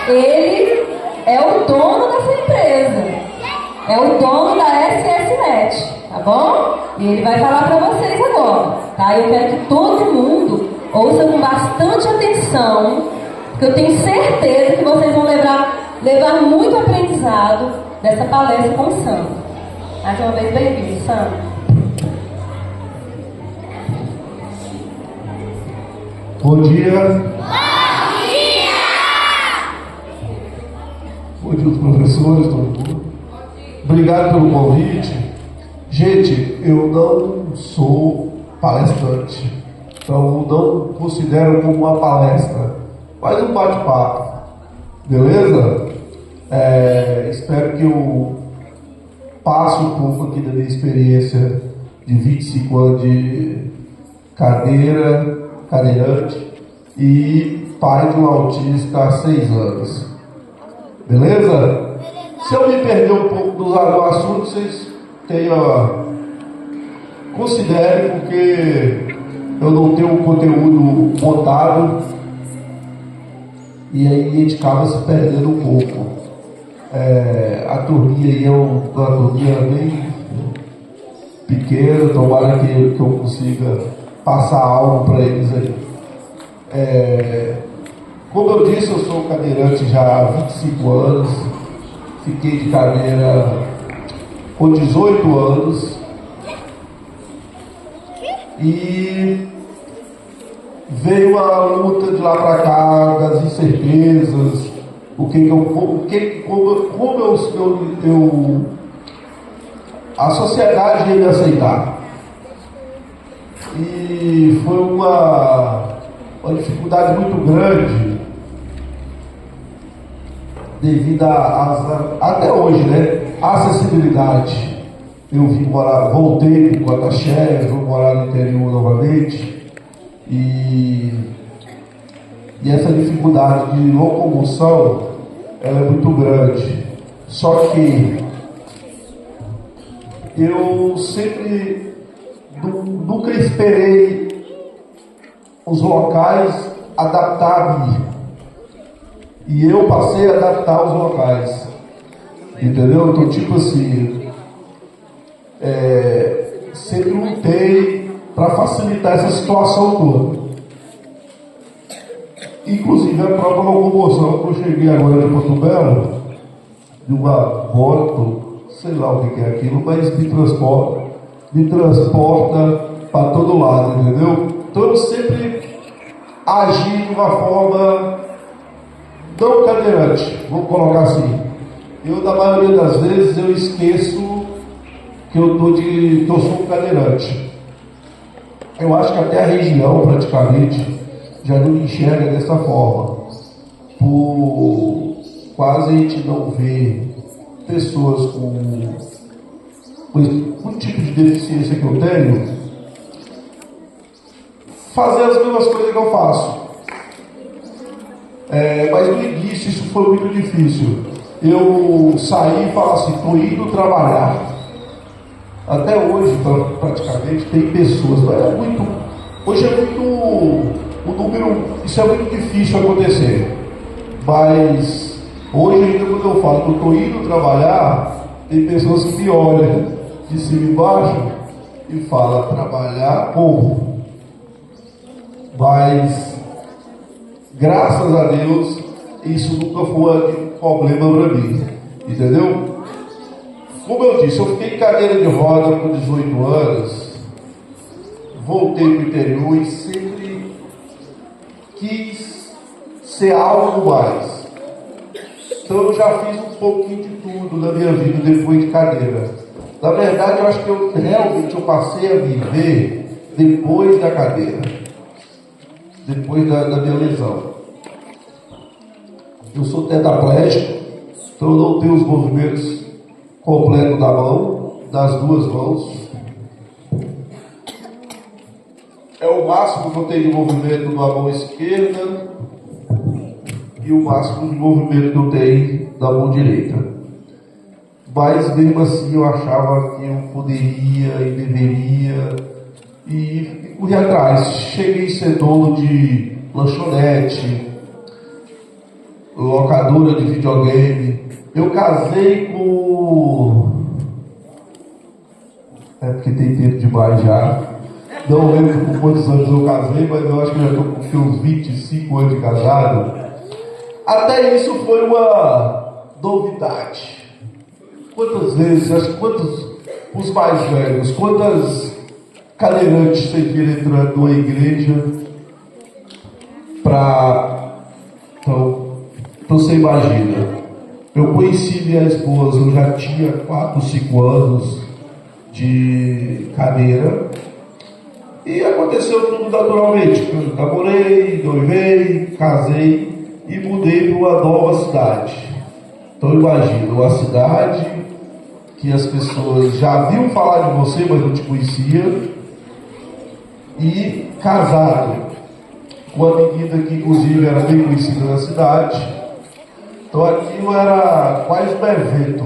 Ele é o dono da sua empresa. É o dono da SSNet, tá bom? E ele vai falar para vocês agora, tá? Eu quero que todo mundo ouça com bastante atenção, porque eu tenho certeza que vocês vão levar muito aprendizado dessa palestra com o Sandro. Mais uma vez, bem-vindo, Sandro. Bom dia. Bom dia aos professores, todo mundo. Obrigado pelo convite. Gente, eu não sou palestrante, então não considero como uma palestra, mas um bate-papo, beleza? Espero que eu passe um pouco aqui da minha experiência de 25 anos de cadeirante e pai de um autista há 6 anos. Beleza? Se eu me perder um pouco do assunto, vocês considerem, porque eu não tenho um conteúdo montado e aí a gente acaba se perdendo um pouco. A turminha aí é uma turminha bem pequena, tomara que eu consiga passar algo para eles aí. Como eu disse, eu sou cadeirante já há 25 anos, fiquei de cadeira com 18 anos e veio uma luta de lá para cá, das incertezas, a sociedade ia me aceitar. E foi uma dificuldade muito grande devido até hoje, né? Acessibilidade. Eu voltei para o Quataxé, vou morar no interior novamente e essa dificuldade de locomoção ela é muito grande. Só que eu sempre nunca esperei os locais adaptar-me. E eu passei a adaptar os locais. Entendeu? Então, tipo assim, sempre lutei para facilitar essa situação toda. Inclusive, a própria locomoção, que eu cheguei agora de Porto Belo, de uma moto, sei lá o que é aquilo, mas me transporta para todo lado, entendeu? Então eu sempre agi de uma forma não cadeirante, vamos colocar assim. Eu, na maioria das vezes, eu esqueço que eu sou um cadeirante. Eu acho que até a região, praticamente, já não me enxerga dessa forma. Por quase a gente não ver pessoas com o tipo de deficiência que eu tenho fazer as mesmas coisas que eu faço. Mas no início isso foi muito difícil. Eu saí e falei assim, estou indo trabalhar. Até hoje, praticamente, tem pessoas, mas hoje é muito o número, isso é muito difícil acontecer. Mas hoje ainda quando eu falo que eu estou indo trabalhar, tem pessoas que me olham de cima e embaixo e falam, trabalhar como? Mas graças a Deus isso nunca foi um problema para mim, entendeu? Como eu disse, eu fiquei em cadeira de roda com 18 anos, voltei para o interior e sempre quis ser algo mais. Então eu já fiz um pouquinho de tudo na minha vida depois de cadeira. Na verdade, eu acho que eu realmente passei a viver depois da cadeira, depois da minha lesão. Eu sou tetraplégico, então eu não tenho os movimentos completos da mão, das duas mãos. É o máximo que eu tenho de movimento na mão esquerda e o máximo de movimento que eu tenho na mão direita. Mas mesmo assim eu achava que eu poderia e deveria e corri atrás. Cheguei a ser dono de lanchonete, locadora de videogame. Eu casei com... É porque tem tempo demais já. Não lembro com quantos anos eu casei, mas eu acho que já estou com uns 25 anos de casado. Até isso foi uma novidade. Quantas vezes, acho que quantos, os mais velhos, quantas cadeirantes você viram entrando numa igreja então você imagina, eu conheci minha esposa, eu já tinha 4, 5 anos de cadeira e aconteceu tudo naturalmente. Eu namorei, noivei, casei e mudei para uma nova cidade. Então imagina, uma cidade que as pessoas já haviam falar de você, mas não te conhecia, e casado com uma menina que inclusive era bem conhecida na cidade. Então aquilo era quase um evento.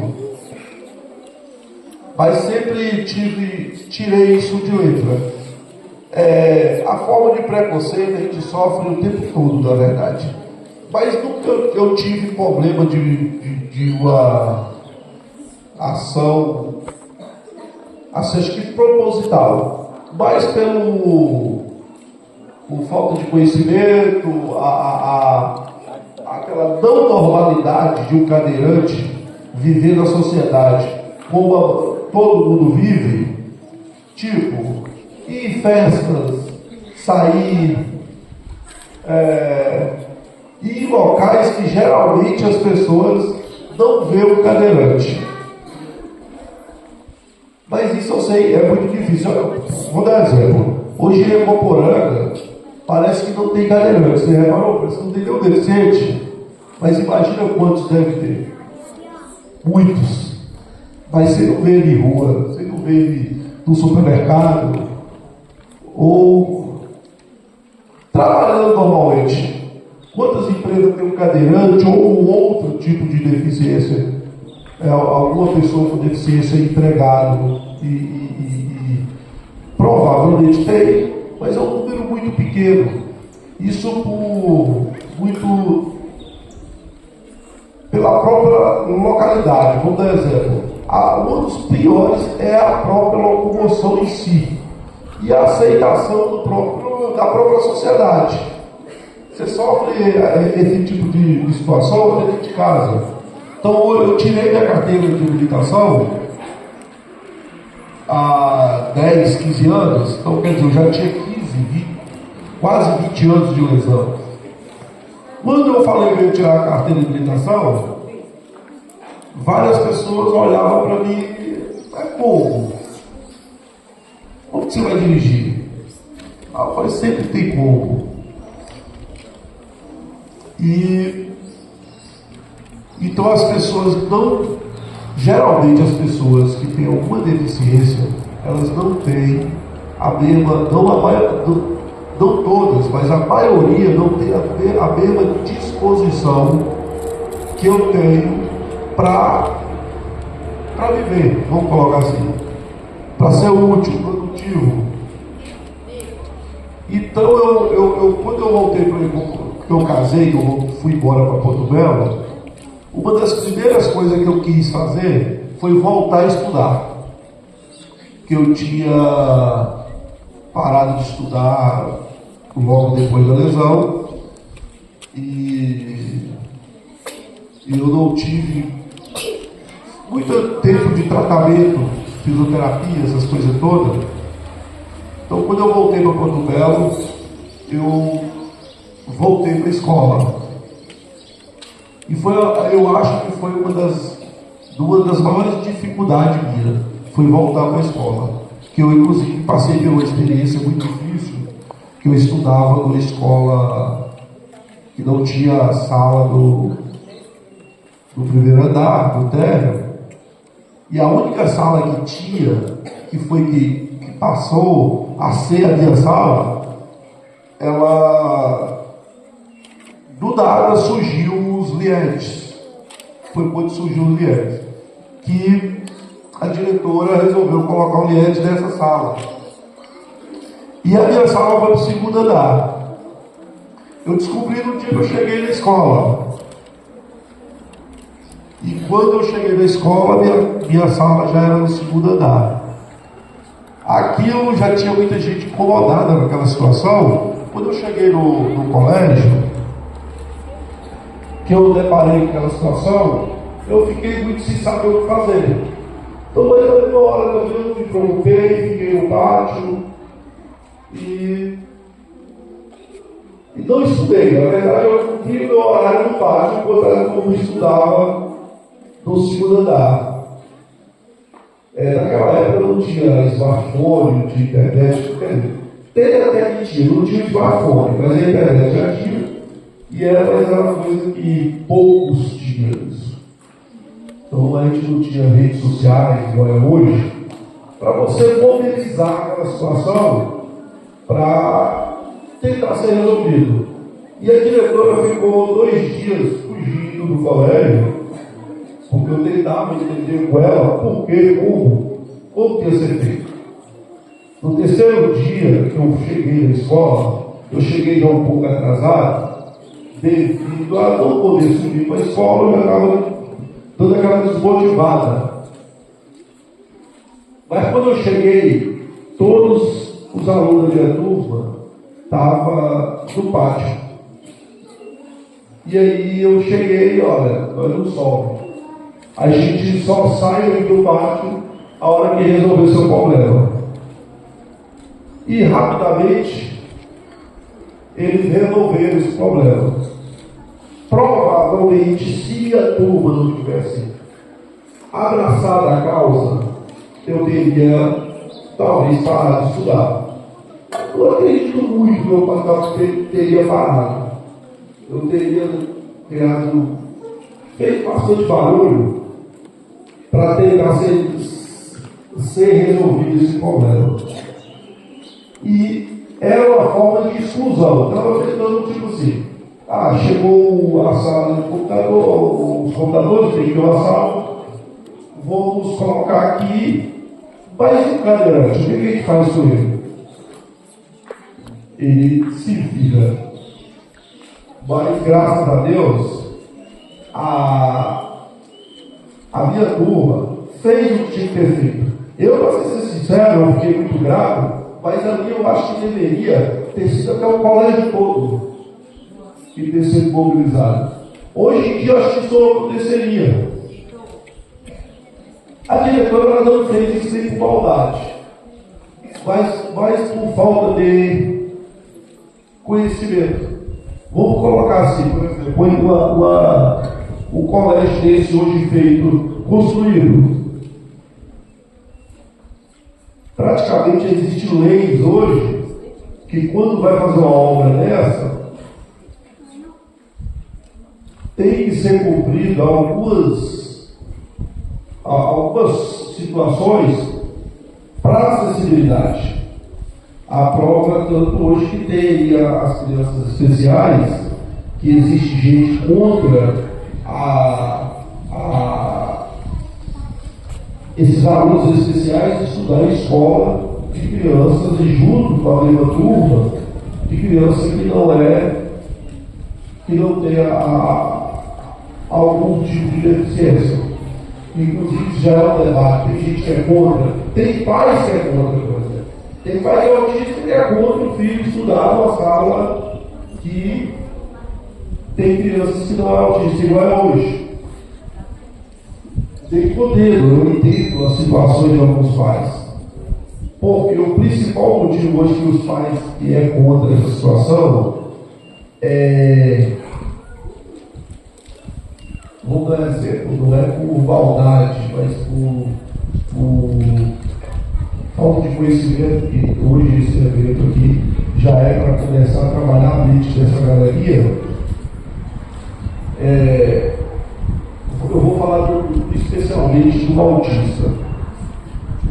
Mas sempre tirei isso de letra. A forma de preconceito a gente sofre o tempo todo, na verdade. Mas nunca eu tive problema de uma ação, acho que proposital, mas por falta de conhecimento, aquela não normalidade de um cadeirante viver na sociedade como todo mundo vive, tipo, ir em festas, sair, ir em locais que geralmente as pessoas não vê o cadeirante. Mas isso eu sei, é muito difícil. Vou dar um exemplo. Hoje em Ecoporanga parece que não tem cadeirante. Você reparou? Parece que não tem nenhum deficiente. Mas imagina quantos deve ter. Muitos. Mas você não vê ele em rua, você não vê ele no supermercado, ou trabalhando normalmente. Quantas empresas têm um cadeirante ou um outro tipo de deficiência? Alguma pessoa com deficiência empregado e provavelmente tem, mas é um número muito pequeno. Isso pela própria localidade. Vamos dar exemplo. Um dos piores é a própria locomoção em si e a aceitação da própria sociedade. Você sofre esse tipo de situação dentro de casa. Então eu tirei minha carteira de habilitação há 10, 15 anos. Então quer dizer, eu já tinha 15, 20, quase 20 anos de lesão. Quando eu falei que eu ia tirar a carteira de habilitação, várias pessoas olhavam para mim, como que você vai dirigir? Eu falei, sempre tem como. Então as pessoas geralmente as pessoas que têm alguma deficiência, elas não têm a mesma, não todas, mas a maioria não tem a mesma disposição que eu tenho para viver, vamos colocar assim, para ser útil, produtivo. Então quando eu voltei que eu casei, que eu fui embora para Porto Belo, uma das primeiras coisas que eu quis fazer foi voltar a estudar. Que eu tinha parado de estudar logo depois da lesão e eu não tive muito tempo de tratamento, fisioterapia, essas coisas todas. Então quando eu voltei para Porto Belo, eu voltei para a escola. E eu acho que foi uma das maiores dificuldades minhas, foi voltar para a escola. Que eu, inclusive, passei por uma experiência muito difícil, que eu estudava numa escola que não tinha sala no primeiro andar, no térreo, e a única sala que tinha, que passou a ser a minha sala, do nada surgiu os liedes. Foi quando surgiu os liedes que a diretora resolveu colocar o liede nessa sala. E a minha sala foi para o segundo andar. Eu descobri no dia que eu cheguei na escola. quando eu cheguei na escola, minha sala já era no segundo andar. Aquilo já tinha muita gente incomodada naquela situação. Quando eu cheguei no colégio, que eu deparei com aquela situação, eu fiquei muito sem saber o que fazer. Então, mas na hora eu me preocupei, fiquei no pátio e não estudei. Na verdade, eu cumpri o meu horário no pátio, enquanto eu estudava no segundo andar. Naquela época não tinha smartphone, não tinha internet. Teve até que tinha, não tinha smartphone, mas a internet já tinha. E era uma coisa que poucos tinham isso. Então a gente não tinha redes sociais, igual é hoje, para você mobilizar aquela situação para tentar ser resolvido. E a diretora ficou 2 dias fugindo do colégio, porque eu tentava entender com ela por que, como que ia ser feito. No terceiro dia que eu cheguei na escola, eu cheguei já um pouco atrasado, devido a não poder subir para a escola, eu já estava dando aquela desmotivada. Mas quando eu cheguei, todos os alunos da minha turma estavam no pátio. E aí eu cheguei, olha o sol. A gente só sai do pátio a hora que resolver seu problema. E rapidamente eles resolveram esse problema. Provavelmente, se a turma não tivesse abraçado a causa, eu teria talvez parado de estudar. Eu acredito muito que eu teria parado. Eu teria feito bastante barulho para tentar ser resolvido esse problema. E era uma forma de exclusão. Estava tentando tipo assim. Chegou a sala de computador, os computadores tem que ir na sala, vamos colocar aqui, mas o cadeirante, o que a gente faz com ele? Ele se vira. Mas graças a Deus, a minha turma fez o que tinha que ter feito. Eu, para ser sincero, eu fiquei muito grato, mas ali eu acho que deveria ter sido até o colégio todo que ter sido mobilizado. Hoje em dia, eu acho que isso não aconteceria. A diretora não fez isso sem maldade, mas por falta de conhecimento. Vamos colocar assim, por exemplo, põe um colégio desse hoje feito, construído. Praticamente existem leis hoje que quando vai fazer uma obra dessa, tem que ser cumprido algumas situações para acessibilidade. A prova, tanto hoje que tem aí as crianças especiais, que existe gente contra esses alunos especiais de estudar em escola de crianças e junto com a mesma turma de criança que não tem algum tipo de deficiência. Inclusive já é um debate, tem gente que é contra, tem pais que é contra, por exemplo. Tem pai que é autista que é contra o filho estudar numa sala que tem crianças que não é autista, igual é hoje. Tem poder, eu entendo as situações de alguns pais. Porque o principal motivo hoje que os pais que é contra essa situação vamos dar exemplo, não é por maldade, mas por falta de conhecimento, que hoje esse evento aqui já é para começar a trabalhar a mente dessa galeria. Eu vou falar especialmente do autista.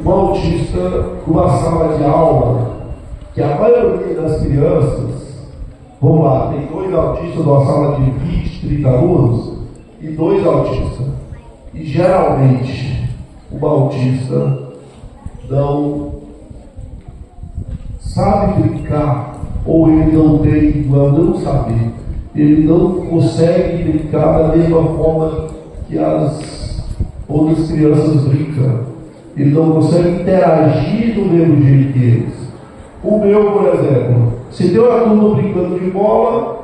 Um autista numa sala de aula, que a maioria das crianças, vamos lá, tem 2 autistas numa sala de 20, 30 alunos, e 2 autistas. E geralmente o autista não sabe brincar, ou ele não tem, não saber, ele não consegue brincar da mesma forma que as onde as crianças brincam. Ele não consegue interagir do mesmo jeito que eles. O meu, por exemplo, se tem uma turma brincando de bola,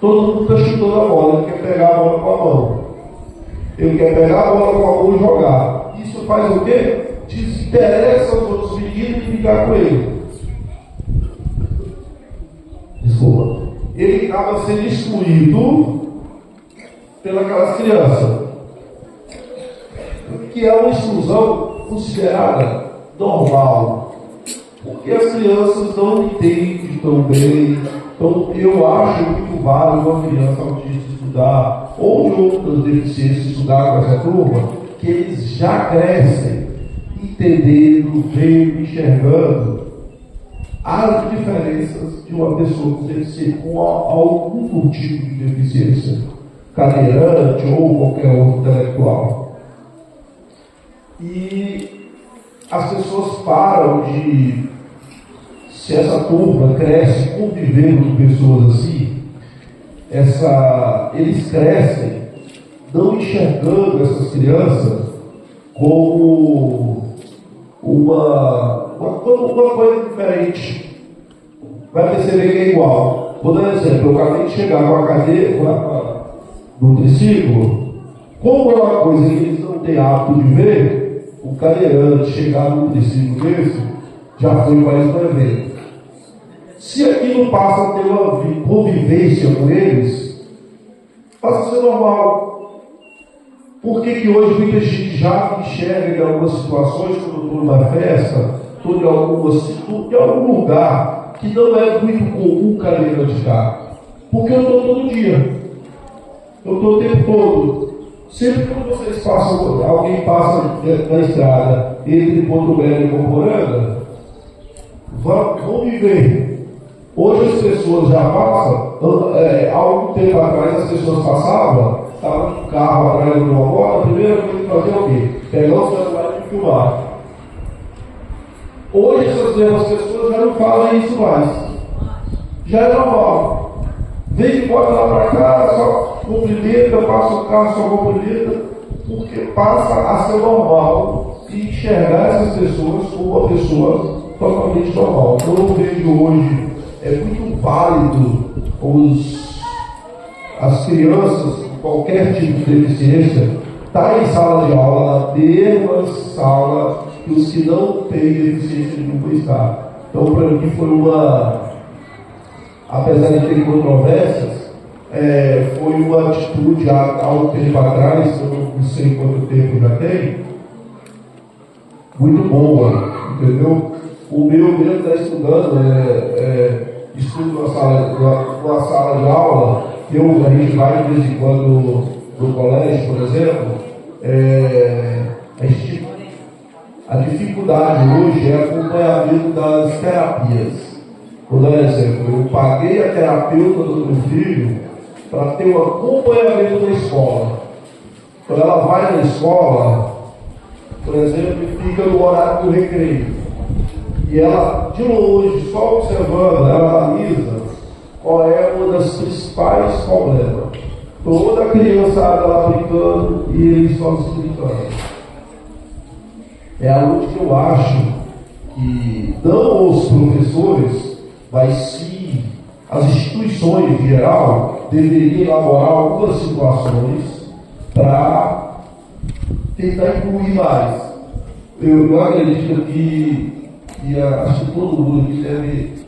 todo mundo está chutando a bola, ele quer pegar a bola com a mão. Ele quer pegar a bola com a mão e jogar. Isso faz o quê? Desinteressa os outros meninos e ficar com ele. Desculpa. Ele acaba sendo excluído pelas crianças. Que é uma exclusão considerada normal. Porque as crianças não entendem tão bem. Então, eu acho muito válido uma criança autista estudar, ou de outras deficiências estudar com essa turma, que eles já crescem entendendo, vendo, enxergando as diferenças de uma pessoa com deficiência, com algum tipo de deficiência, cadeirante ou qualquer outro intelectual. E as pessoas param de, se essa turma cresce convivendo com pessoas assim, eles crescem não enxergando essas crianças como uma coisa diferente. Vai perceber que é igual. Vou dar um exemplo. Eu acabei de chegar com a cadeira, no triciclo. Como é uma coisa que eles não têm hábito de ver, o cadeirante chegar num triciclo desse já foi mais um evento. Se aquilo passa a ter uma convivência com eles, passa a ser normal. Por que hoje muita gente já enxerga em algumas situações, quando eu estou numa festa, estou em algum lugar que não é muito comum o cadeirante estar? Porque eu estou todo dia. Eu estou o tempo todo. Sempre quando vocês passam, alguém passa na estrada entre Porto Velho e Comporanga, vão me ver. Hoje as pessoas já passam, há algum tempo atrás as pessoas passavam, estavam no carro atrás de uma moto, a primeira coisa que fazia o quê? Pegar o celular e filmar. Hoje essas mesmas pessoas já não fazem isso mais. Já é normal. Vem de porta lá para cá, só cumprimenta, passa o carro, só cumprimenta, porque passa a ser normal e enxergar essas pessoas como uma pessoa totalmente normal. Então eu vejo hoje, é muito válido as crianças com qualquer tipo de deficiência estar em sala de aula, na mesma sala que os que não têm deficiência nenhuma estão. Então, para mim, foi apesar de ter controvérsias, foi uma atitude há um tempo atrás, eu não sei quanto tempo já tem, muito boa, entendeu? O meu mesmo está estudando, estudo numa sala de aula, a gente vai de vez em quando no colégio, por exemplo, a dificuldade hoje é acompanhamento das terapias. Vou dar um exemplo, eu paguei a terapeuta do meu filho para ter um acompanhamento da escola. Então ela vai na escola, por exemplo, e fica no horário do recreio. E ela, de longe, só observando, ela analisa qual é uma das principais problemas. Toda a criançada lá brincando e eles só se brincando. É algo que eu acho que não os professores, mas sim as instituições em geral deveriam elaborar algumas situações para tentar incluir mais. Eu acredito que acho que todo mundo aqui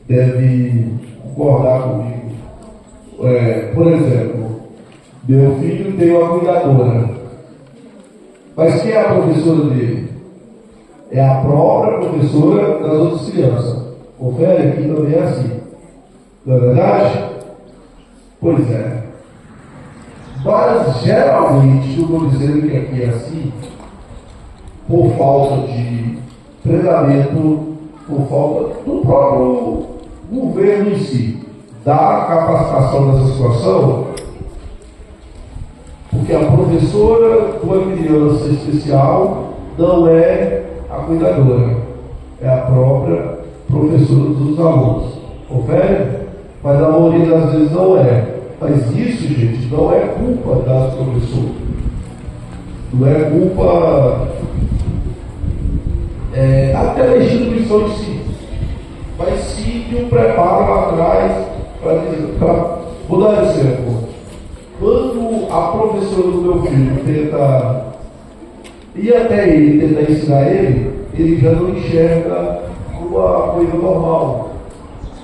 deve concordar comigo. Por exemplo, meu filho tem uma cuidadora. Mas quem é a professora dele? É a própria professora das outras crianças. Confere aqui também é assim. Não é verdade? Pois é. Mas geralmente, eu estou dizendo que aqui é assim, por falta de treinamento, por falta do próprio governo em si, da capacitação dessa situação, porque a professora de uma criança especial não é a cuidadora, é a própria professora dos alunos. Confere? Mas a maioria das vezes não é. Mas isso, gente, não é culpa das professoras. Não é culpa até da instituição em si, mas sim de um preparo lá atrás para. Vou dar exemplo. Quando a professora do meu filho tenta ir até ele, tenta ensinar ele já não enxerga uma coisa normal.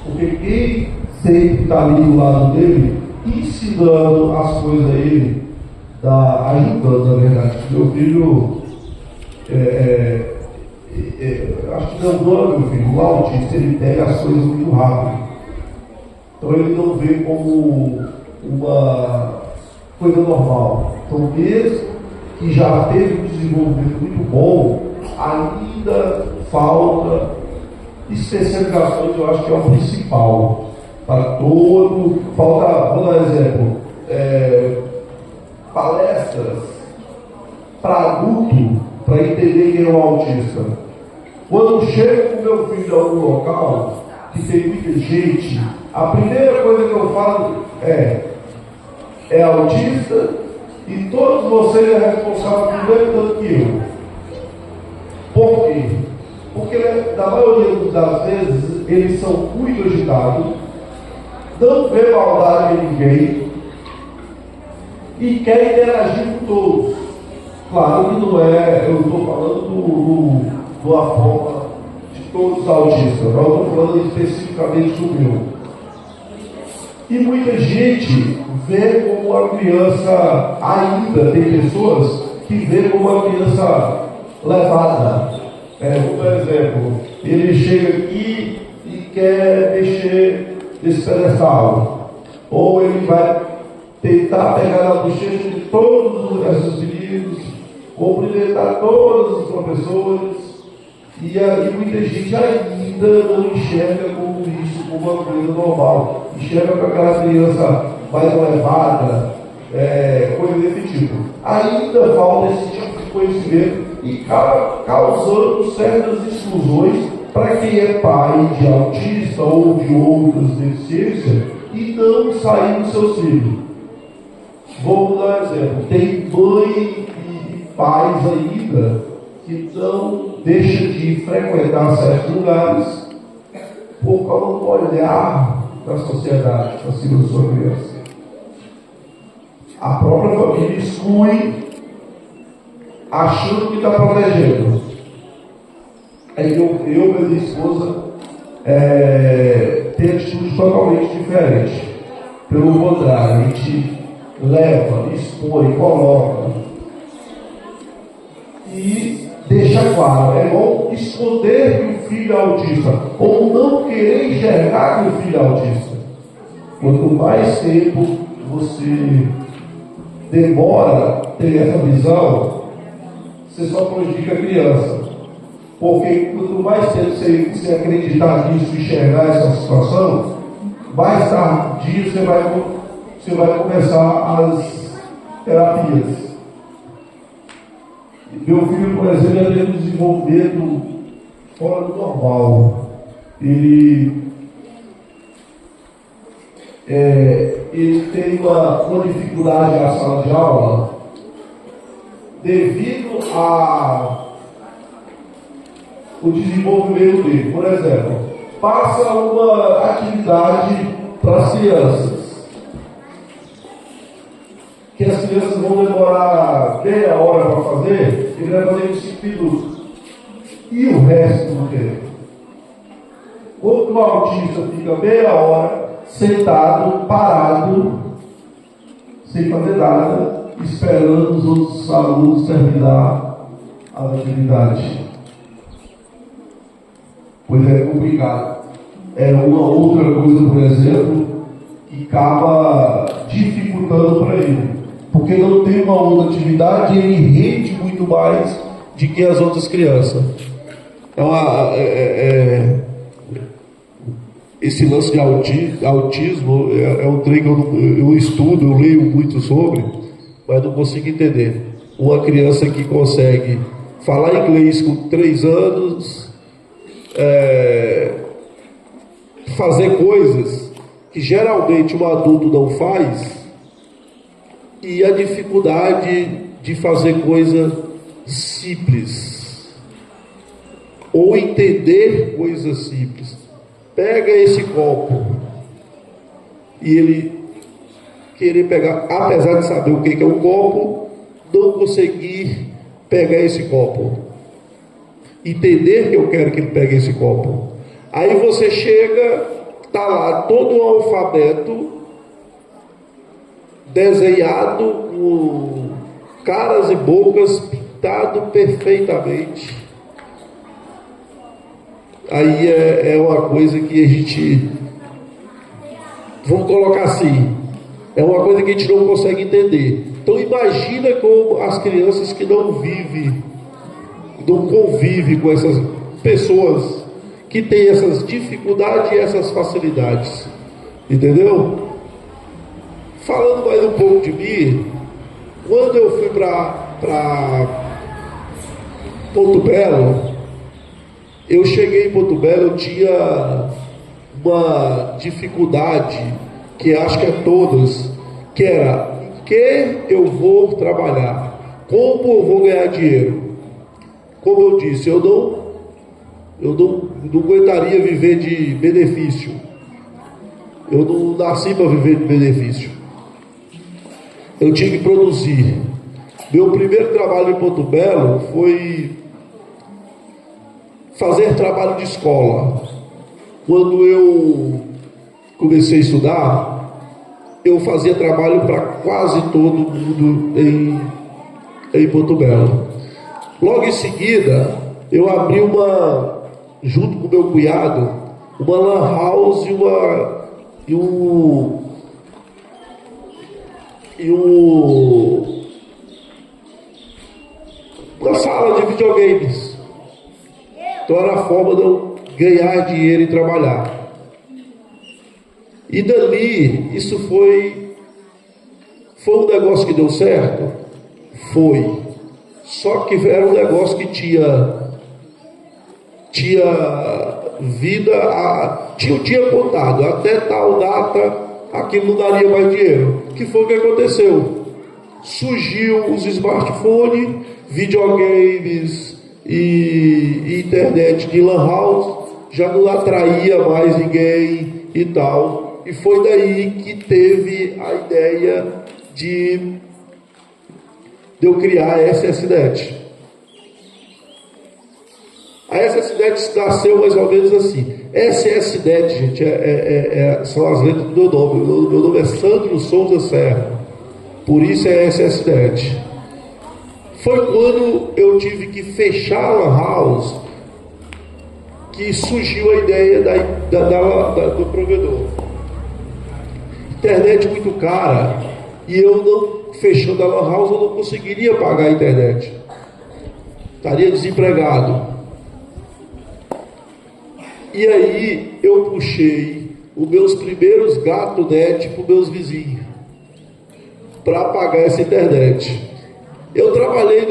Porque quem sempre está ali do lado dele, ensinando as coisas a ele, ajudando, na verdade. Meu filho, acho que não dói, meu filho, o autista, ele pega as coisas muito rápido. Então ele não vê como uma coisa normal. Então, mesmo que já teve um desenvolvimento muito bom, ainda falta especializações, eu acho que é o principal. Para todo, falta, vou dar um exemplo, palestras para adulto, para entender quem é um autista. Quando eu chego com meu filho a algum local, que tem muita gente, a primeira coisa que eu falo é autista e todos vocês é responsável por mesmo tanto que eu. Por quê? Porque na maioria das vezes eles são muito agitados, não vê maldade em ninguém e quer interagir com todos. Claro que não é, eu estou falando de uma forma de todos os autistas, eu estou falando especificamente do meu. E muita gente vê como uma criança, ainda tem pessoas que vê como uma criança levada. Por exemplo, ele chega aqui e quer mexer nesse pedestal, ou ele vai tentar pegar na bochecha de todos esses meninos, cumprimentar todos os professores, e muita gente ainda não enxerga como isso, como uma coisa normal, enxerga com aquela criança mais levada, coisa desse tipo. Ainda falta esse tipo de conhecimento e causando certas exclusões para quem é pai de autista ou de outras deficiências e não sair do seu filho. Vamos dar um exemplo. Tem mãe e pais ainda que não deixam de frequentar certos lugares por causa do olhar da sociedade para cima da sua criança. A própria família exclui, achando que está protegendo. Aí eu e minha esposa tem atitude totalmente diferente. Pelo contrário, a gente leva, expõe, coloca e deixa claro. É bom esconder que o filho é autista ou não querer enxergar que o filho é autista. Quanto mais tempo você demora a ter essa visão, você só prejudica a criança. Porque quanto mais tempo você acreditar nisso, enxergar essa situação, mais tarde você vai começar as terapias. Meu filho, por exemplo, ele tem um desenvolvimento fora do normal. Ele tem uma dificuldade na sala de aula devido o desenvolvimento dele. Por exemplo, passa uma atividade para as crianças, que as crianças vão demorar meia hora para fazer, ele vai fazer em 5 minutos. E o resto do tempo? Quando o autista fica meia hora sentado, parado, sem fazer nada, esperando os outros alunos terminar a atividade. Pois é complicado. É uma outra coisa, por exemplo, que acaba dificultando para ele. Porque não tem uma outra atividade e ele rende muito mais do que as outras crianças. Então, esse lance de autismo é um trem que eu estudo, eu leio muito sobre, mas não consigo entender. Uma criança que consegue falar inglês com 3 anos, fazer coisas que geralmente um adulto não faz, e a dificuldade de fazer coisa simples, ou entender coisas simples. Pega esse copo, e ele querer pegar, apesar de saber o que é um copo, não conseguir pegar esse copo, entender que eu quero que ele pegue esse copo. Aí você chega, tá lá todo o alfabeto desenhado com caras e bocas pintado perfeitamente. Aí é uma coisa que a gente, vamos colocar assim, é uma coisa que a gente não consegue entender. Então imagina como as crianças que não convivem com essas pessoas que têm essas dificuldades e essas facilidades. Entendeu? Falando mais um pouco de mim, quando eu fui para Porto Belo, eu cheguei em Porto Belo, eu tinha uma dificuldade, que acho que é todas, que era em que eu vou trabalhar, como eu vou ganhar dinheiro. Como eu disse, eu não aguentaria viver de benefício. Eu não nasci para viver de benefício. Eu tinha que produzir. Meu primeiro trabalho em Porto Belo foi fazer trabalho de escola. Quando eu comecei a estudar, eu fazia trabalho para quase todo mundo em Porto Belo. Logo em seguida, eu abri junto com meu cunhado, uma lan house uma sala de videogames. Então era a forma de eu ganhar dinheiro e trabalhar. E dali, isso foi um negócio que deu certo? Foi. Só que era um negócio que tinha vida, tinha o dia contado, até tal data aquilo não daria mais dinheiro. O que foi o que aconteceu? Surgiu os smartphones, videogames e internet de lan house, já não atraía mais ninguém e tal. E foi daí que teve a ideia de eu criar a SS-Net. A SS-Net nasceu mais ou menos assim. SS-Net, gente, são as letras do meu nome. Meu nome é Sandro Souza Serra. Por isso é SS-Net. Foi quando eu tive que fechar a lan house que surgiu a ideia do provedor. Internet muito cara, e eu não, fechando a lan house, eu não conseguiria pagar a internet. Estaria desempregado. E aí eu puxei os meus primeiros gato net para os meus vizinhos, para pagar essa internet. Eu trabalhei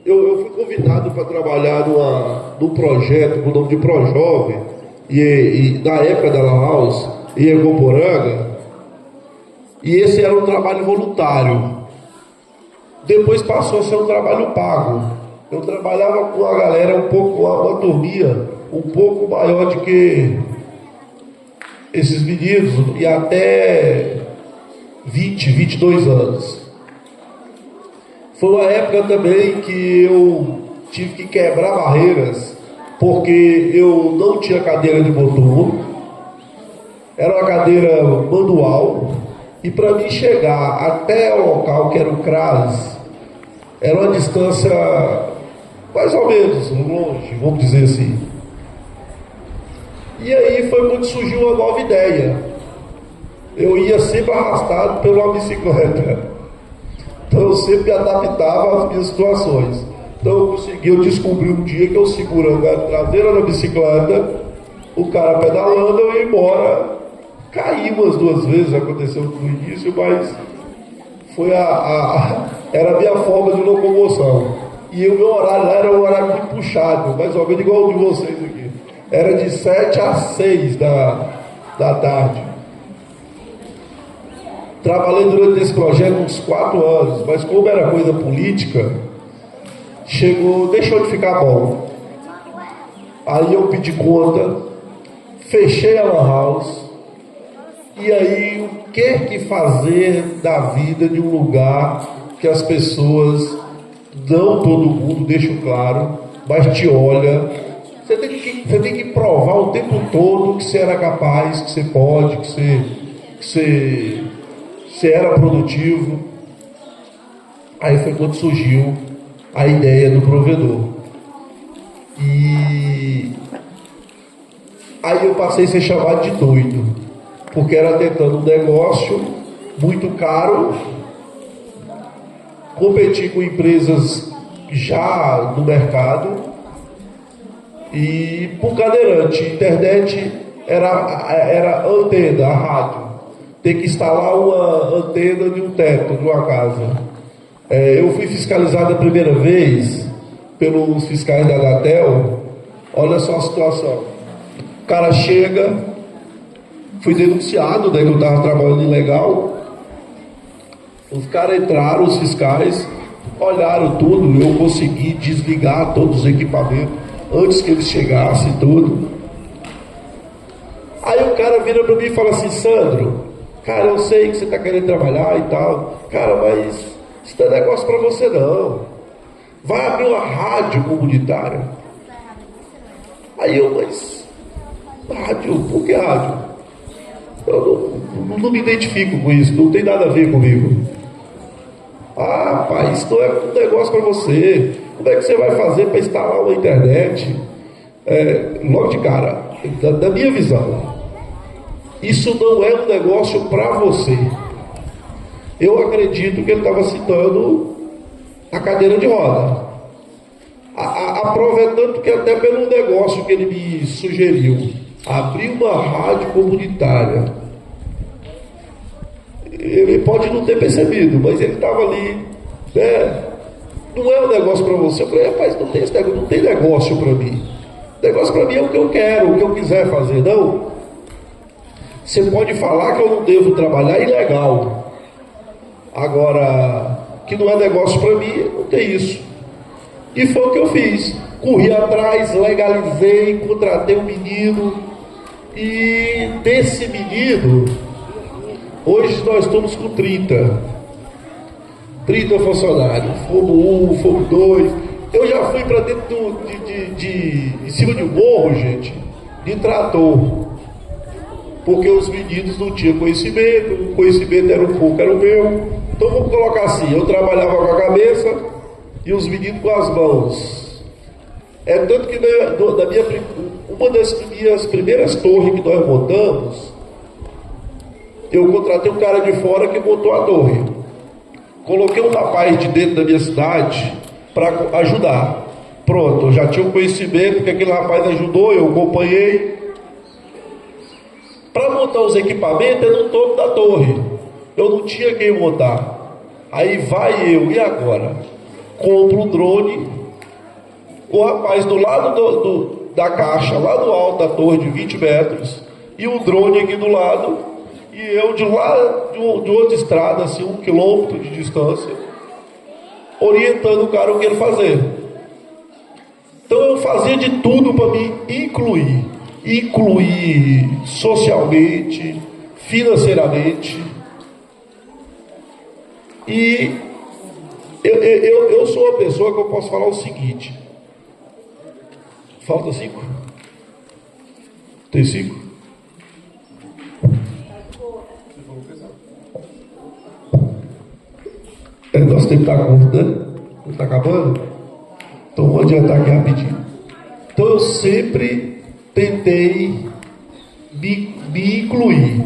eu fui convidado para trabalhar num projeto com o nome de Projovem, e na época da lan house, em Ecoporanga, e esse era um trabalho voluntário. Depois passou a ser um trabalho pago. Eu trabalhava com a galera uma turminha um pouco maior do que esses meninos, e até 22 anos. Foi uma época também que eu tive que quebrar barreiras, porque eu não tinha cadeira de motor, era uma cadeira manual, e para mim chegar até o local que era o CRAS, era uma distância mais ou menos longe, vamos dizer assim. E aí foi quando surgiu uma nova ideia. Eu ia sempre arrastado pela bicicleta. Então eu sempre me adaptava às minhas situações. Então eu descobri um dia que eu segurando a traseira da bicicleta, o cara pedalando, eu ia embora. Caí umas 2 vezes, aconteceu no início, mas foi era a minha forma de locomoção. E o meu horário lá era um horário muito puxado, mais ou menos igual o de vocês aqui. Era de 7 às 6 da tarde. Trabalhei durante esse projeto uns 4 anos, mas como era coisa política, deixou de ficar bom. Aí eu pedi conta, fechei a Lan House, e aí o que fazer da vida de um lugar que as pessoas, não todo mundo, deixo claro, mas te olha. Você tem que provar o tempo todo que você era capaz, que você pode, que você era produtivo. Aí foi quando surgiu a ideia do provedor. E aí eu passei a ser chamado de doido, porque era tentando um negócio muito caro, competir com empresas já no mercado, e por cadeirante, internet era antena, a rádio. Tem que instalar uma antena de um teto de uma casa. Eu fui fiscalizado a primeira vez pelos fiscais da Anatel. Olha só a situação. O cara chega, fui denunciado, né, que eu estava trabalhando ilegal. Os caras entraram, os fiscais, olharam tudo, eu consegui desligar todos os equipamentos antes que eles chegassem, tudo. Aí o cara vira para mim e fala assim: Sandro, cara, eu sei que você está querendo trabalhar e tal, cara, mas isso não é negócio para você não. Vai abrir uma rádio comunitária. Aí eu, mas rádio? Por que rádio? Eu não me identifico com isso, não tem nada a ver comigo. Ah, pai, isso não é um negócio para você. Como é que você vai fazer para instalar uma internet? Logo de cara, da minha visão, isso não é um negócio para você. Eu acredito que ele estava citando a cadeira de roda. A prova é tanto que até pelo negócio que ele me sugeriu, abrir uma rádio comunitária, ele pode não ter percebido, mas ele estava ali, né? Não é um negócio para você. Eu falei: rapaz, não tem esse negócio, não tem negócio para mim. Negócio para mim é o que eu quero, o que eu quiser fazer. Não, você pode falar que eu não devo trabalhar ilegal, agora que não é negócio para mim, não tem isso. E foi o que eu fiz. Corri atrás, legalizei, contratei um menino, e desse menino, hoje nós estamos com 30 funcionários. Fomos 1, fomos 2. Eu já fui para dentro em cima de um morro, gente, de trator, porque os meninos não tinham conhecimento, o conhecimento era um pouco, era o meu. Então vamos colocar assim: eu trabalhava com a cabeça e os meninos com as mãos. É tanto que uma das minhas primeiras torres que nós montamos, eu contratei um cara de fora que montou a torre. Coloquei um rapaz de dentro da minha cidade para ajudar. Pronto, eu já tinha um conhecimento que aquele rapaz ajudou, eu acompanhei. Para montar os equipamentos é no topo da torre. Eu não tinha quem montar. Aí vai eu, e agora? Compro um drone. O rapaz do lado da caixa, lá do alto da torre de 20 metros, e o drone aqui do lado, e eu de lá, de outra estrada, assim, 1 quilômetro de distância, orientando o cara o que ele fazer. Então eu fazia de tudo para me incluir socialmente, financeiramente. E eu sou uma pessoa que eu posso falar o seguinte: falta 5? Tem 5? Nosso tempo está curto, né? Está acabando? Então vou adiantar aqui rapidinho. Então eu sempre tentei me incluir.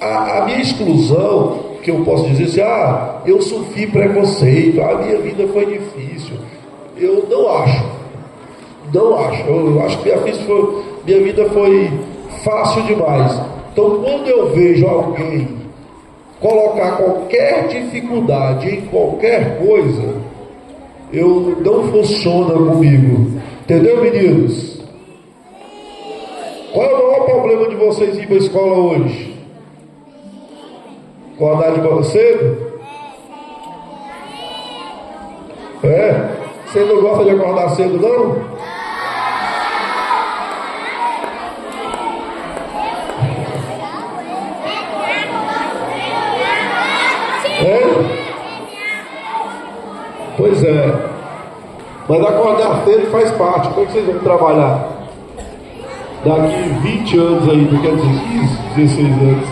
A minha exclusão, que eu posso dizer assim: eu sofri preconceito, a minha vida foi difícil. Eu não acho. Eu acho que minha vida foi fácil demais. Então quando eu vejo alguém colocar qualquer dificuldade em qualquer coisa, não funciona comigo. Entendeu, meninos? Qual é o maior problema de vocês ir para a escola hoje? Acordar de manhã cedo? É? Você não gosta de acordar cedo, não? É? Pois é. Mas acordar cedo faz parte. Como é que vocês vão trabalhar? Daqui 20 anos aí, não quer dizer 15, 16 anos.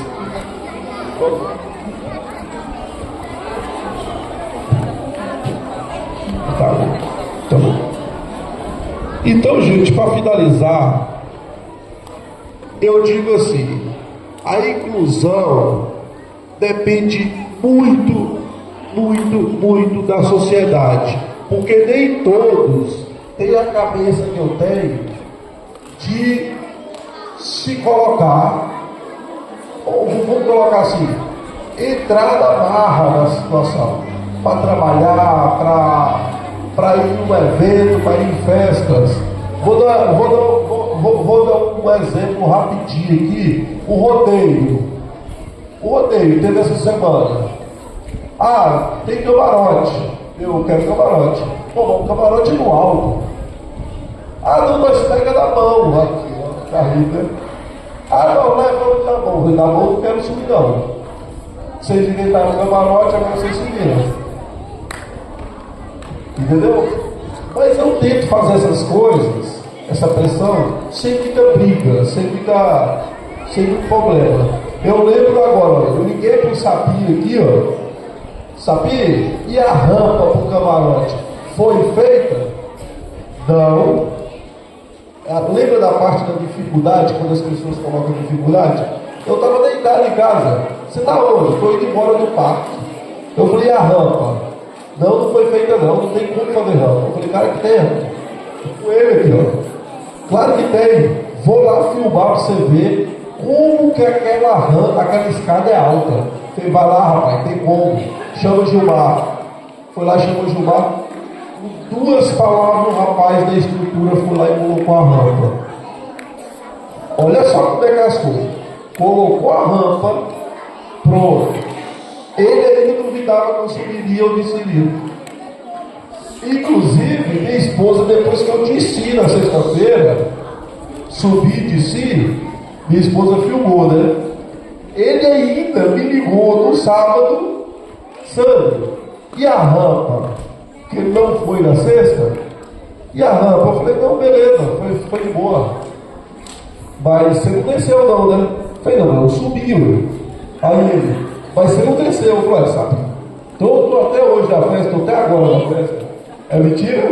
Tá bom. Tá bom. Então, gente, para finalizar, eu digo assim, a inclusão depende muito, muito, muito da sociedade, porque nem todos têm a cabeça que eu tenho de se colocar, ou vamos colocar assim, entrar na marra da situação, para trabalhar, para ir em um evento, para ir em festas. Vou dar um exemplo rapidinho aqui, o rodeio. O rodeio teve essa semana. Ah, tem camarote. Eu quero camarote. Pô, vamos camarote no alto. Ah, não, mas pega na mão. Aqui, ó, carrega. Ah, não, leva na mão. Na mão eu não quero subir, não. Vocês inventaram o camarote, agora vocês se viram. Entendeu? Mas eu tento fazer essas coisas, essa pressão, sem muita briga, sem muito problema. Eu lembro agora, eu liguei pro Sapi aqui, ó. Sapi, e a rampa pro camarote foi feita? Não. Lembra da parte da dificuldade, quando as pessoas colocam dificuldade? Eu estava deitado em casa. Você está onde? Estou indo embora do parque. Eu falei, a rampa? Não, não foi feita não tem como fazer rampa. Eu falei, cara, que tem rampa? Com ele aqui, ó. Claro que tem. Vou lá filmar para você ver como que aquela rampa, aquela escada é alta. Falei, vai lá, rapaz, tem como. Chama o Gilmar. Foi lá, chamou o Gilmar. Com 2 palavras, o rapaz da estrutura foi lá e colocou a rampa. Olha só como é que é as coisas. Colocou a rampa, pronto. Ele duvidava que eu subiria ou desceria. Inclusive, minha esposa, depois que eu desci na sexta-feira, subi e desci, minha esposa filmou, né? Ele ainda me ligou no sábado, Sandro, e a rampa? Que ele não foi na sexta? E a rampa? Eu falei, não, beleza, foi de boa. Mas você não desceu não, né? Eu falei, não, eu subi. Aí ele, mas você não desceu. Eu falei, sabe? Tô até hoje na festa, tô até agora na festa. É mentira?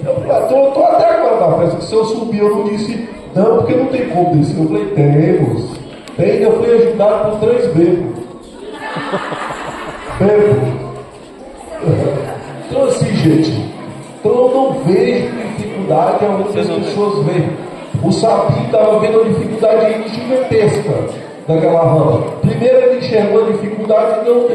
Eu falei, tô até agora na festa. Se eu subir, eu não disse, não, porque não tem como descer. Eu falei, temos. Eu fui ajudado por 3 bêbados. Então assim, gente, então eu não vejo dificuldade aonde as pessoas veem. O Sapi estava vendo a dificuldade gigantesca daquela rampa. Primeiro ele enxergou a dificuldade de não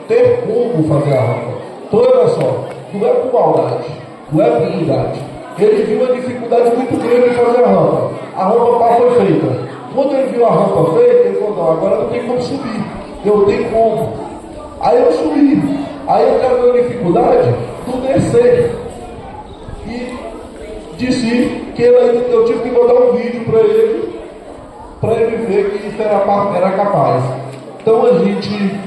ter como fazer a rampa. Então olha só, não é por maldade, não é por unidade. Ele viu uma dificuldade muito grande de fazer a rampa. A rampa foi feita. Quando ele viu a rampa feita, ele falou, não, agora não tem como subir. Eu tenho como. Aí eu subi. Aí eu quero ver a dificuldade do descer. E disse que eu tive que mandar um vídeo para ele ver que isso era capaz. Então a gente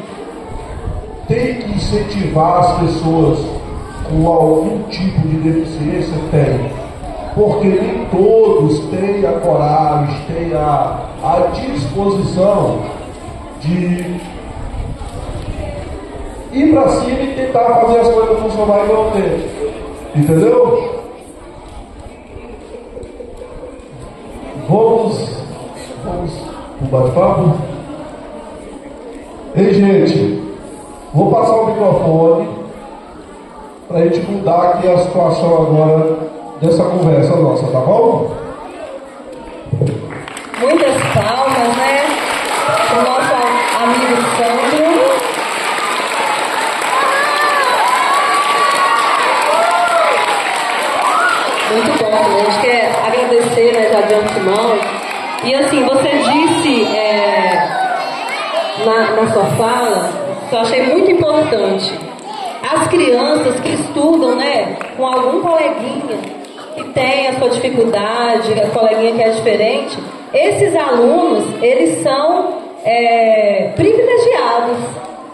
tem que incentivar as pessoas com algum tipo de deficiência, porque nem todos têm a coragem, têm a disposição de ir para cima e tentar fazer as coisas funcionarem igual dele. Entendeu? Vamos pro bate-papo? Ei, gente, vou passar o microfone para a gente mudar aqui a situação agora dessa conversa nossa, tá bom? Muitas palmas, né? O nosso amigo Sandro. Muito bom, a gente quer agradecer, né, já de antemão. E assim, você disse na sua fala, que eu achei muito importante. As crianças que estudam, né, com algum coleguinha que tem a sua dificuldade, a coleguinha que é diferente, esses alunos, eles são privilegiados,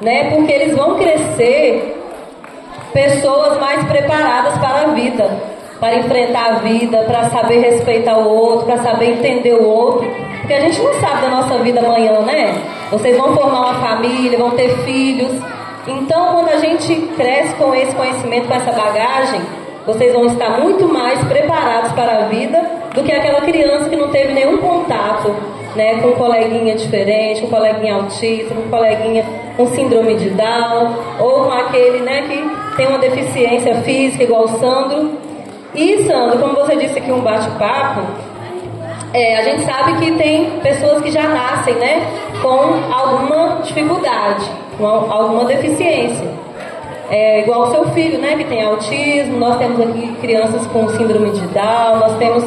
né, porque eles vão crescer pessoas mais preparadas para a vida, para enfrentar a vida, para saber respeitar o outro, para saber entender o outro, porque a gente não sabe da nossa vida amanhã, né? Vocês vão formar uma família, vão ter filhos, então quando a gente cresce com esse conhecimento, com essa bagagem, vocês vão estar muito mais preparados para a vida do que aquela criança que não teve nenhum contato, né, com um coleguinha diferente, com um coleguinha autista, com um coleguinha com síndrome de Down, ou com aquele, né, que tem uma deficiência física igual o Sandro. E Sandro, como você disse aqui, um bate-papo, a gente sabe que tem pessoas que já nascem, né, com alguma dificuldade, com alguma deficiência. Igual o seu filho, né, que tem autismo, nós temos aqui crianças com síndrome de Down, nós temos,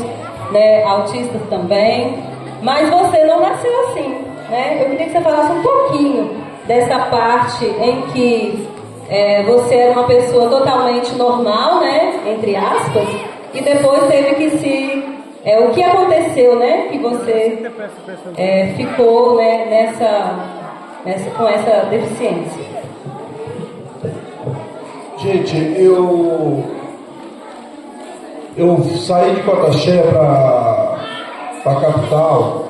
né, autistas também, mas você não nasceu assim, né? Eu queria que você falasse um pouquinho dessa parte em que você era uma pessoa totalmente normal, né, entre aspas, e depois teve que o que aconteceu, né, que você ficou, né, com essa deficiência. Gente, eu saí de Cotaxé para a capital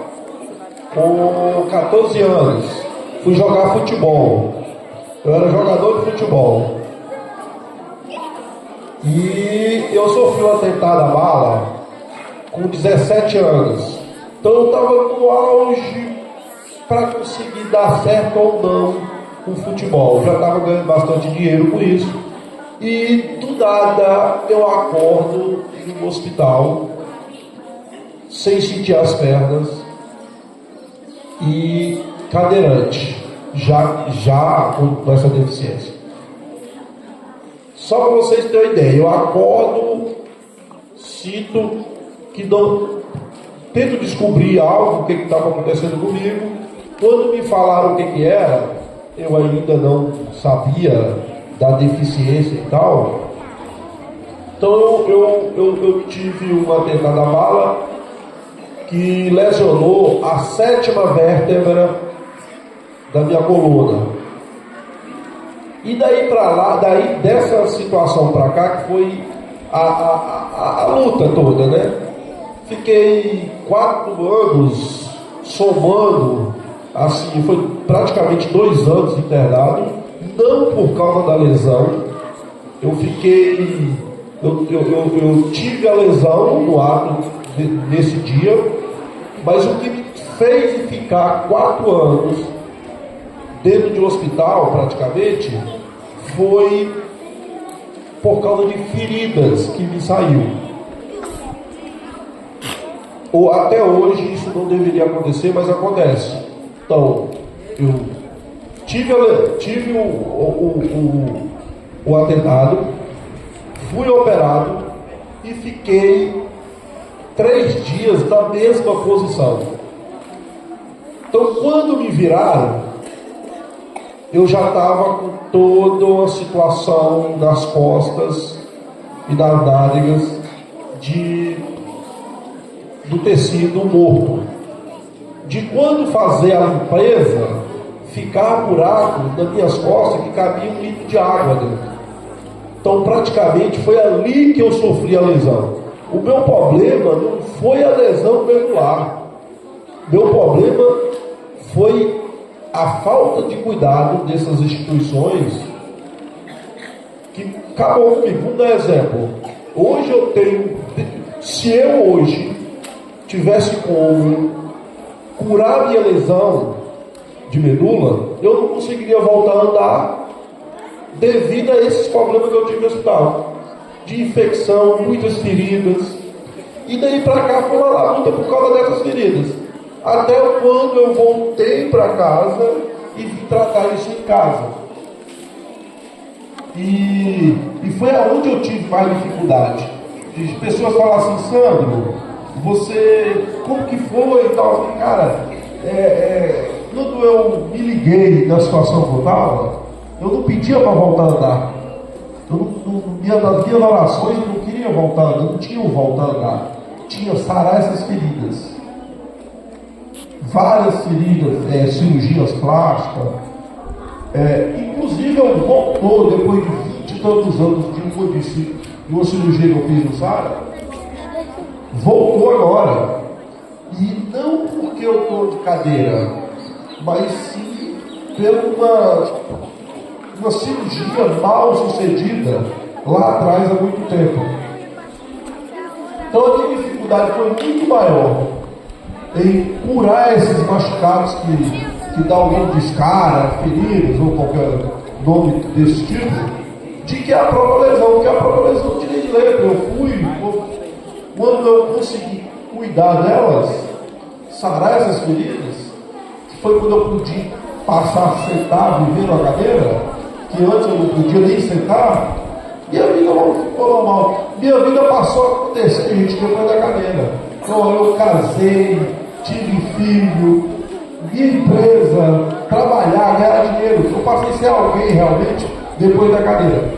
com 14 anos. Fui jogar futebol. Eu era jogador de futebol. E eu sofri um atentado à bala com 17 anos. Então eu estava no auge para conseguir dar certo ou não com o futebol. Eu já estava ganhando bastante dinheiro com isso. E do nada eu acordo no hospital sem sentir as pernas e cadeirante, já com essa deficiência. Só para vocês terem uma ideia, eu acordo, sinto que tento descobrir algo, o que estava acontecendo comigo. Quando me falaram o que era, eu ainda não sabia da deficiência e tal. Então eu tive um atentado à bala que lesionou a 7ª vértebra da minha coluna. E daí para lá, dessa situação para cá, que foi a luta toda, né? Fiquei 4 anos somando, assim, foi praticamente 2 anos internado. Não por causa da lesão, eu tive a lesão no ato nesse dia, mas o que me fez ficar 4 anos dentro de um hospital praticamente foi por causa de feridas que me saiu. Ou até hoje isso não deveria acontecer, mas acontece. Então, eu tive o atentado, fui operado e fiquei 3 dias na mesma posição. Então, quando me viraram, eu já estava com toda a situação nas costas e nas nádegas do tecido morto. De quando fazer a limpeza, ficar buraco nas minhas costas que cabia 1 litro de água dentro. Então praticamente foi ali que eu sofri a lesão. O meu problema não foi a lesão medular. Meu problema foi a falta de cuidado dessas instituições que acabou comigo. Vamos dar exemplo. Hoje eu tenho, se eu hoje tivesse como curar minha lesão de medula, eu não conseguiria voltar a andar devido a esses problemas que eu tive no hospital, de infecção, muitas feridas, e daí para cá foi uma luta por causa dessas feridas, até quando eu voltei para casa e vim tratar isso em casa, e foi aonde eu tive mais dificuldade, de pessoas falar assim: Sandro, você, como que foi e tal, cara, quando eu me liguei da situação que eu estava, eu não pedia para voltar a andar. Nas minhas orações eu não queria voltar a andar, não tinha voltar a andar. Tinha sarar essas feridas. Várias feridas, cirurgias plásticas. Inclusive eu voltou depois de 20 e tantos anos de uma cirurgia que eu fiz no Sara. Voltou agora. E não porque eu estou de cadeira, mas sim pela uma cirurgia mal sucedida lá atrás há muito tempo. Então a minha dificuldade foi muito maior em curar esses machucados que dá algum descara, feridas ou qualquer nome desse tipo, de que a própria lesão, porque a própria lesão não tinha de letra. Quando eu consegui cuidar delas, sarar essas feridas, que foi quando eu pude passar a sentar, viver na cadeira, que antes eu não podia nem sentar, minha vida não ficou normal. Minha vida passou a acontecer, gente, depois da cadeira. Então eu casei, tive filho, minha empresa, trabalhar, ganhar dinheiro. Eu passei a ser alguém realmente depois da cadeira.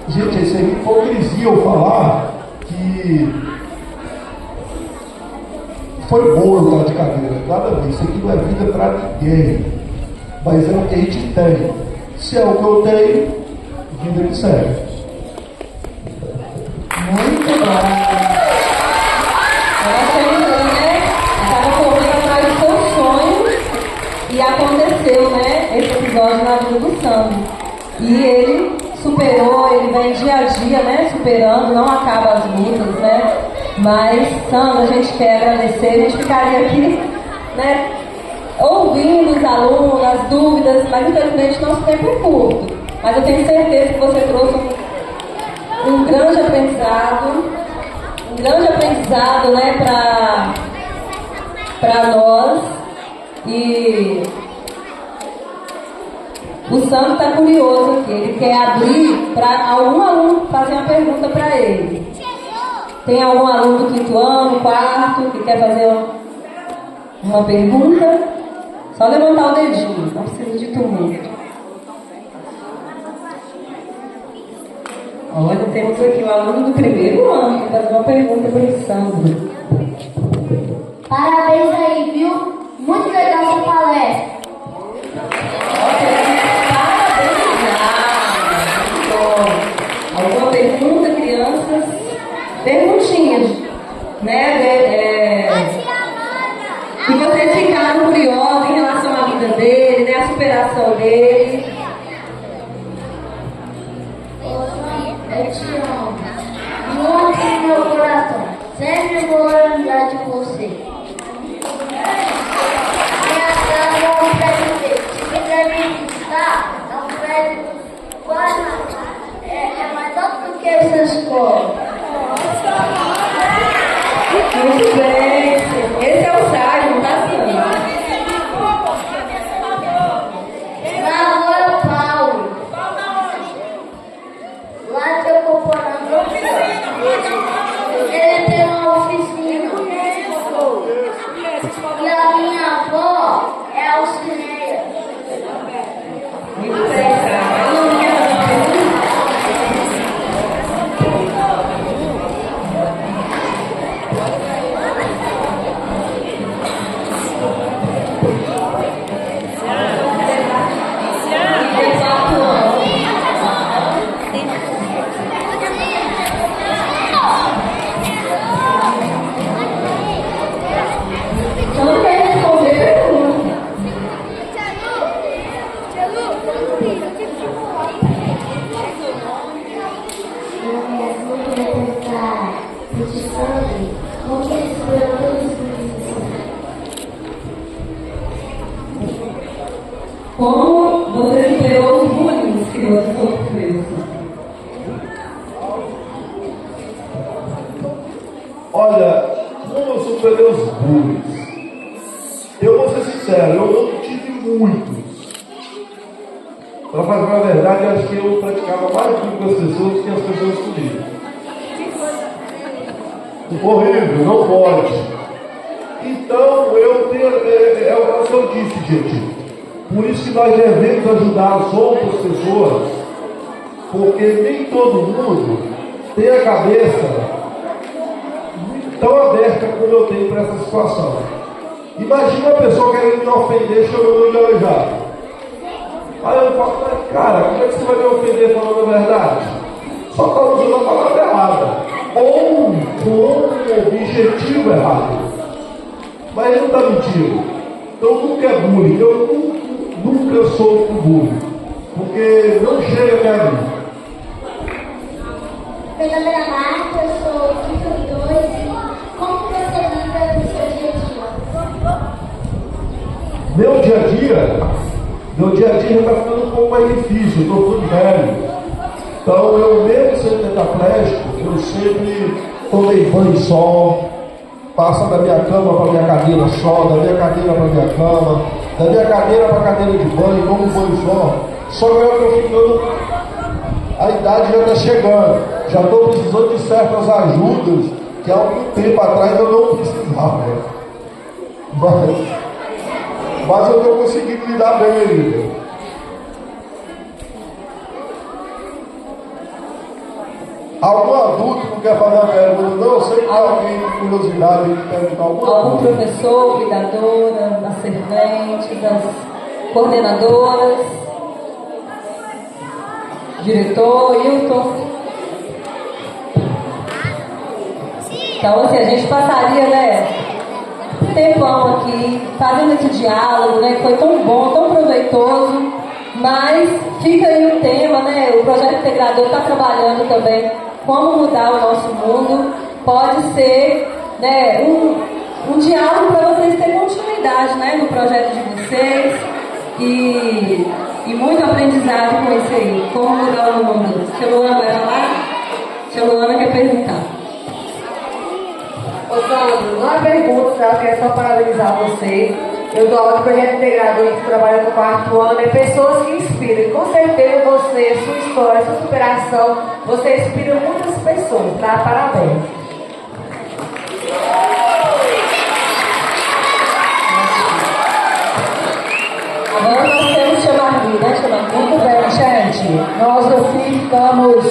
Gente, isso é hipocrisia eu falar que foi bom eu estar de cadeira. Nada a ver, isso aqui não é vida para ninguém. Mas é o que a gente tem. Se é o que eu tenho, vida que segue. Muito bom. Estava correndo atrás do seu sonho e aconteceu, né? Esse episódio na vida do Sandro. E ele superou, ele vem dia a dia, né? Superando, não acaba as lutas, né? Mas, Sandro, a gente quer agradecer, a gente ficaria aqui, né? Ouvindo os alunos, as dúvidas, mas infelizmente nosso tempo é curto. Mas eu tenho certeza que você trouxe um grande aprendizado, né, para nós. E o Sandro está curioso aqui, ele quer abrir para algum aluno fazer uma pergunta para ele. Tem algum aluno do quinto ano, quarto, que quer fazer uma pergunta? Só levantar o dedinho, não precisa de tumulto. Olha, temos aqui o aluno do primeiro ano que faz uma pergunta para o Sandro. Parabéns aí, viu? Muito legal sua palestra. Parabéns! Alguma pergunta, crianças? Perguntinhas, né? E vocês ficaram curiosos em relação à vida dele, né? A superação dele. Eu te amo. Muito no meu coração. Sempre vou lembrar de você. Minha casa é um prédio dele. Se quiser me visitar, é um prédio quase mais alto do que essa escola. Muito bem. Esse é o Sérgio, tá sendo? Na rua é o Paulo. Lá que eu comparando. Ele tem uma oficina. E a minha avó é auxiliar. Muito bem, Sérgio. Então, quer responder a pergunta. Como você superou os bullying que você sofreu? Olha, como eu superei os bullying? Eu vou ser sincero, eu não tive muitos. Para falar a verdade, acho que eu praticava mais bullying com as pessoas do que as pessoas comigo. Horrível, não pode. Então, eu tenho, é o que eu disse, gente. Por isso que nós devemos ajudar as outras pessoas, porque nem todo mundo tem a cabeça tão aberta como eu tenho para essa situação. Imagina uma pessoa querendo me ofender chamando de aleijado. Aí eu falo, cara, como é que você vai me ofender falando a verdade? Só está usando a palavra errada, ou com um objetivo errado. Mas ele não está mentindo. Então nunca é bullying, eu nunca sou um bullying, porque não chega a mim. Meu nome é Marta, eu sou filho 2. Como que você lida no seu dia a dia? Meu dia a dia está ficando um pouco mais difícil, eu estou ficando velho. Então eu mesmo sendo tetraplégico, eu sempre tomei banho de sol, passa da minha cama para minha cadeira só, da minha cadeira para minha cama, da minha cadeira para a cadeira de banho, como banho só. Só que eu estou ficando, a idade já está chegando, já estou precisando de certas ajudas que há algum tempo atrás eu não precisava. Mas eu estou conseguindo lidar bem ainda. Algum adulto não quer fazer uma pergunta? Não, eu sei que alguém com curiosidade que perguntar alguma Algum coisa. professor, cuidadora, das serventes, das coordenadoras, diretor, Hilton. Então, assim, a gente passaria, né, um tempão aqui, fazendo esse diálogo, né, que foi tão bom, tão proveitoso, mas fica aí o tema, né, o projeto integrador está trabalhando também como mudar o nosso mundo. Pode ser, né, um diálogo para vocês terem continuidade, né, no projeto de vocês e muito aprendizado com isso aí, como mudar o mundo. Tia Luana vai falar? Tia Luana quer perguntar. Ô Sandro, não é pergunta, tá? Eu quero só parabenizar vocês. Eu dou aula de projeto integrador que trabalha no 4º ano, é pessoas que inspiram. E com certeza você, sua história, sua superação, você inspira muitas pessoas, tá? Parabéns. Agora nós temos Tia Marli, né, Tia Marli? Muito bem, gente. Nós aqui ficamos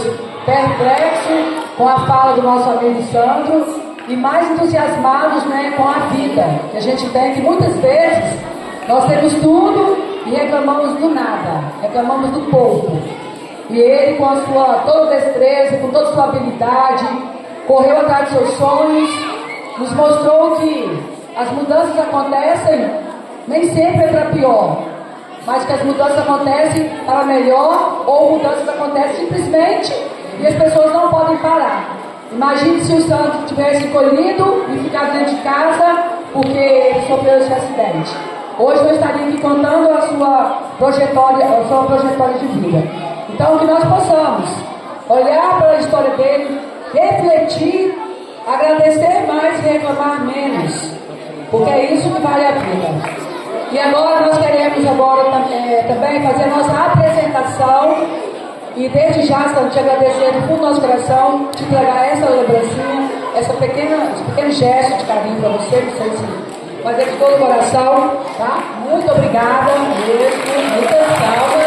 perplexos com a fala do nosso amigo Sandro e mais entusiasmados, né, com a vida que a gente tem, que muitas vezes nós temos tudo e reclamamos do nada, reclamamos do pouco. E ele, com a sua toda destreza, com toda a sua habilidade, correu atrás dos seus sonhos, nos mostrou que as mudanças acontecem nem sempre para pior, mas que as mudanças acontecem para melhor, ou mudanças acontecem simplesmente e as pessoas não podem parar. Imagine se o Santos tivesse escolhido e ficado dentro de casa porque ele sofreu esse acidente. Hoje eu estaria aqui contando a sua trajetória de vida. Então que nós possamos olhar para a história dele, refletir, agradecer mais e reclamar menos, porque é isso que vale a vida. E agora nós queremos também fazer a nossa apresentação. E desde já estamos te agradecendo do fundo do nosso coração, te entregar essa lembrancinha, esse pequeno gesto de carinho para você, não sei se fazer de todo o coração, tá? Muito obrigada mesmo, muitas salvas.